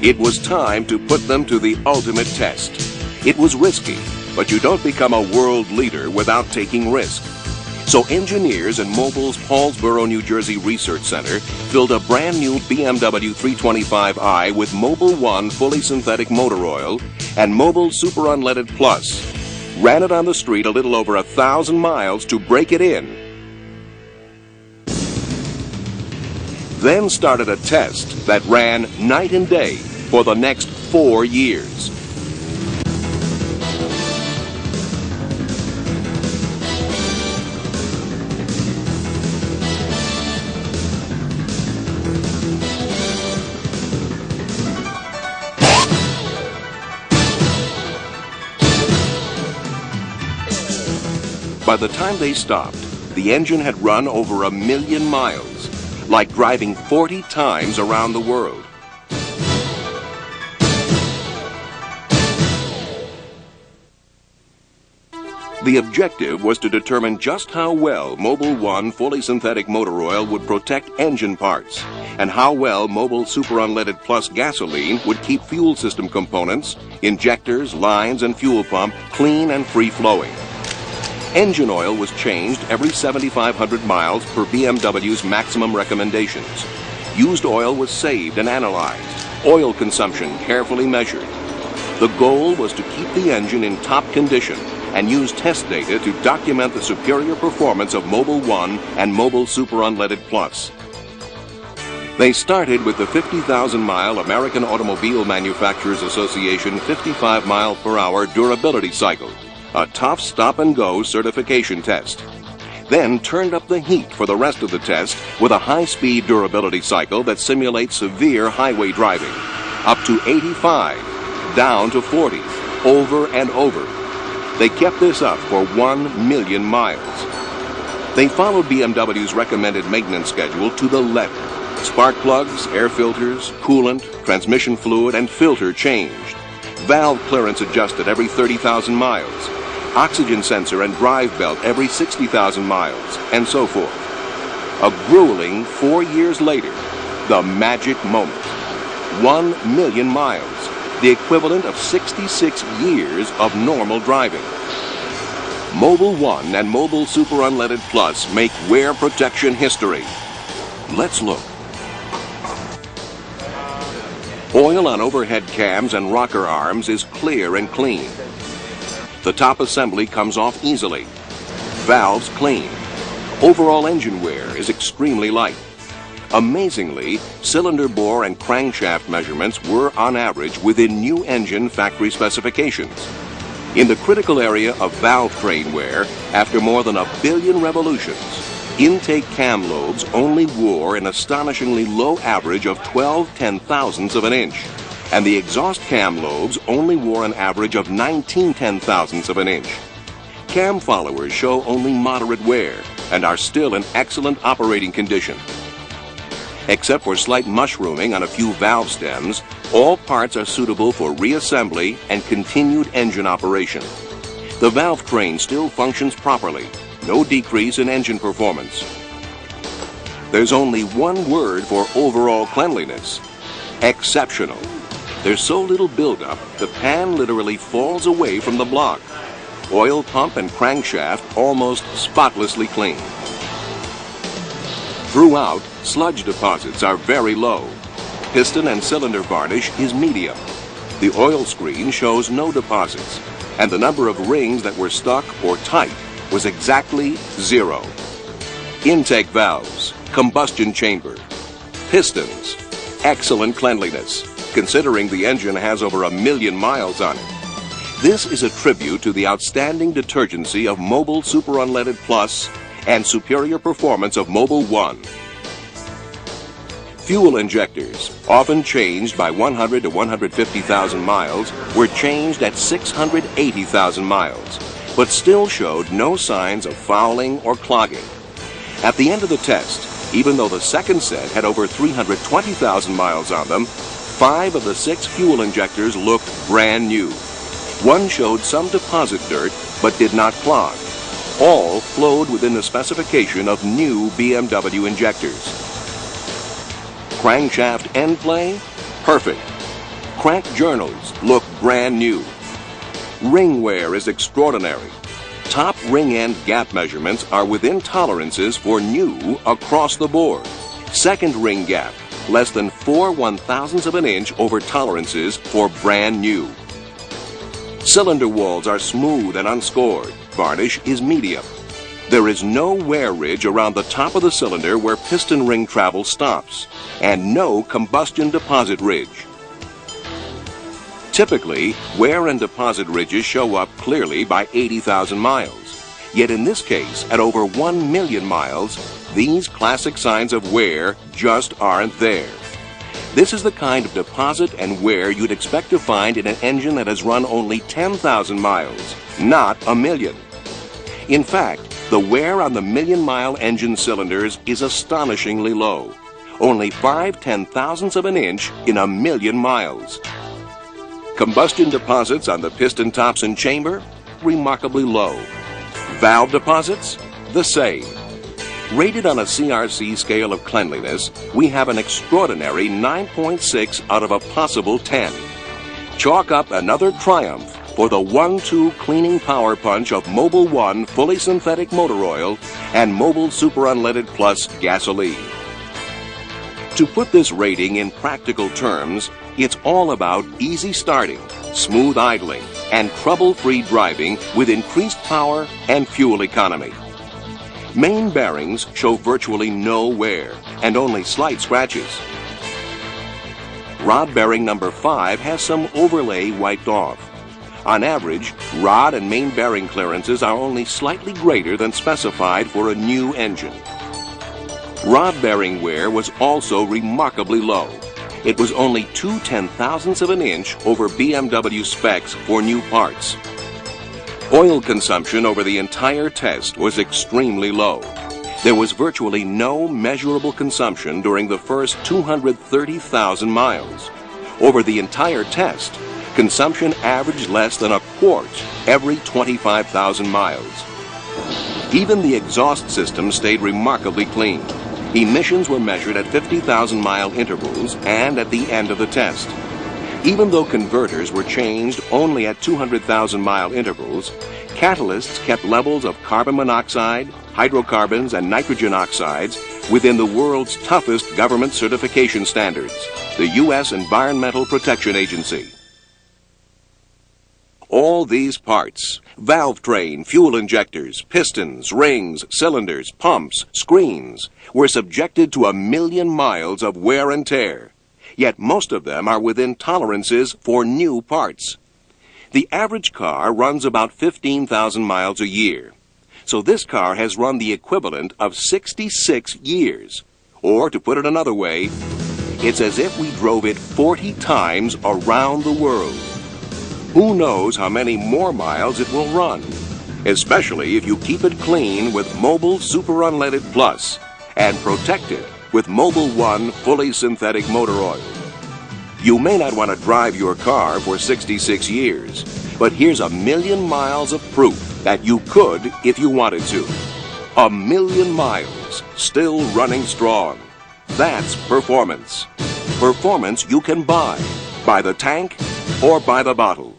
It was time to put them to the ultimate test. It was risky, but you don't become a world leader without taking risk. So engineers in Mobil's Paulsboro, New Jersey Research Center filled a brand new BMW 325i with Mobil 1 fully synthetic motor oil and Mobil Super Unleaded Plus. Ran it on the street a little over 1,000 miles to break it in. Then started a test that ran night and day for the next 4 years. By the time they stopped, the engine had run over 1 million miles, like driving 40 times around the world. The objective was to determine just how well Mobil 1 fully synthetic motor oil would protect engine parts, and how well Mobil Super Unleaded Plus gasoline would keep fuel system components, injectors, lines, and fuel pump clean and free-flowing. Engine oil was changed every 7,500 miles per BMW's maximum recommendations. Used oil was saved and analyzed, oil consumption carefully measured. The goal was to keep the engine in top condition and use test data to document the superior performance of Mobil 1 and Mobil Super Unleaded Plus. They started with the 50,000-mile American Automobile Manufacturers Association 55-mile-per-hour durability cycle, a tough stop-and-go certification test. Then turned up the heat for the rest of the test with a high-speed durability cycle that simulates severe highway driving, up to 85, down to 40, over and over. They kept this up for 1 million miles. They followed BMW's recommended maintenance schedule to the letter. Spark plugs, air filters, coolant, transmission fluid, and filter changed. Valve clearance adjusted every 30,000 miles. Oxygen sensor and drive belt every 60,000 miles, and so forth. A grueling 4 years later, the magic moment. 1 million miles, the equivalent of 66 years of normal driving. Mobil 1 and Mobil Super Unleaded Plus make wear protection history. Let's look. Oil on overhead cams and rocker arms is clear and clean. The top assembly comes off easily. Valves clean. Overall engine wear is extremely light. Amazingly, cylinder bore and crankshaft measurements were on average within new engine factory specifications. In the critical area of valve train wear, after more than 1 billion revolutions, intake cam lobes only wore an astonishingly low average of 12/10,000ths of an inch, and the exhaust cam lobes only wore an average of 19/10,000ths of an inch. Cam followers show only moderate wear and are still in excellent operating condition. Except for slight mushrooming on a few valve stems, all parts are suitable for reassembly and continued engine operation. The valve train still functions properly, no decrease in engine performance. There's only one word for overall cleanliness: exceptional. There's so little buildup, the pan literally falls away from the block. Oil pump and crankshaft almost spotlessly clean. Throughout, sludge deposits are very low. Piston and cylinder varnish is medium. The oil screen shows no deposits, and the number of rings that were stuck or tight was exactly 0. Intake valves, combustion chamber, pistons, excellent cleanliness, considering the engine has over 1 million miles on it. This is a tribute to the outstanding detergency of Mobil Super Unleaded Plus and superior performance of Mobil 1. Fuel injectors, often changed by 100 to 150,000 miles, were changed at 680,000 miles, but still showed no signs of fouling or clogging. At the end of the test, even though the second set had over 320,000 miles on them, 5 of the 6 fuel injectors looked brand new. One showed some deposit dirt, but did not clog. All flowed within the specification of new BMW injectors. Crankshaft end play? Perfect. Cracked journals look brand new. Ring wear is extraordinary. Top ring end gap measurements are within tolerances for new across the board. Second ring gap, less than 4/1000ths of an inch over tolerances for brand new. Cylinder walls are smooth and unscored. Varnish is medium. There is no wear ridge around the top of the cylinder where piston ring travel stops, and no combustion deposit ridge. Typically, wear and deposit ridges show up clearly by 80,000 miles. Yet in this case, at over 1 million miles, these classic signs of wear just aren't there. This is the kind of deposit and wear you'd expect to find in an engine that has run only 10,000 miles, not a million. In fact, the wear on the million-mile engine cylinders is astonishingly low, only 5/10,000ths of an inch in a million miles. Combustion deposits on the piston tops and chamber, remarkably low. Valve deposits, the same. Rated on a CRC scale of cleanliness, we have an extraordinary 9.6 out of a possible 10. Chalk up another triumph for the 1-2 cleaning power punch of Mobil 1 fully synthetic motor oil and Mobil Super Unleaded Plus gasoline. To put this rating in practical terms, it's all about easy starting, smooth idling, and trouble-free driving with increased power and fuel economy. Main bearings show virtually no wear and only slight scratches. Rod bearing number 5 has some overlay wiped off. On average, rod and main bearing clearances are only slightly greater than specified for a new engine. Rod bearing wear was also remarkably low. It was only 2/10,000ths of an inch over BMW specs for new parts. Oil consumption over the entire test was extremely low. There was virtually no measurable consumption during the first 230,000 miles. Over the entire test, consumption averaged less than a quart every 25,000 miles. Even the exhaust system stayed remarkably clean. Emissions were measured at 50,000-mile intervals and at the end of the test. Even though converters were changed only at 200,000-mile intervals, catalysts kept levels of carbon monoxide, hydrocarbons, and nitrogen oxides within the world's toughest government certification standards, the U.S. Environmental Protection Agency. All these parts, valve train, fuel injectors, pistons, rings, cylinders, pumps, screens, were subjected to 1 million miles of wear and tear. Yet most of them are within tolerances for new parts. The average car runs about 15,000 miles a year. So this car has run the equivalent of 66 years. Or, to put it another way, it's as if we drove it 40 times around the world. Who knows how many more miles it will run, especially if you keep it clean with Mobil Super Unleaded Plus and protect it with Mobil 1 fully synthetic motor oil. You may not want to drive your car for 66 years, but here's 1 million miles of proof that you could if you wanted to. 1 million miles, still running strong. That's performance. Performance you can buy, by the tank or by the bottle.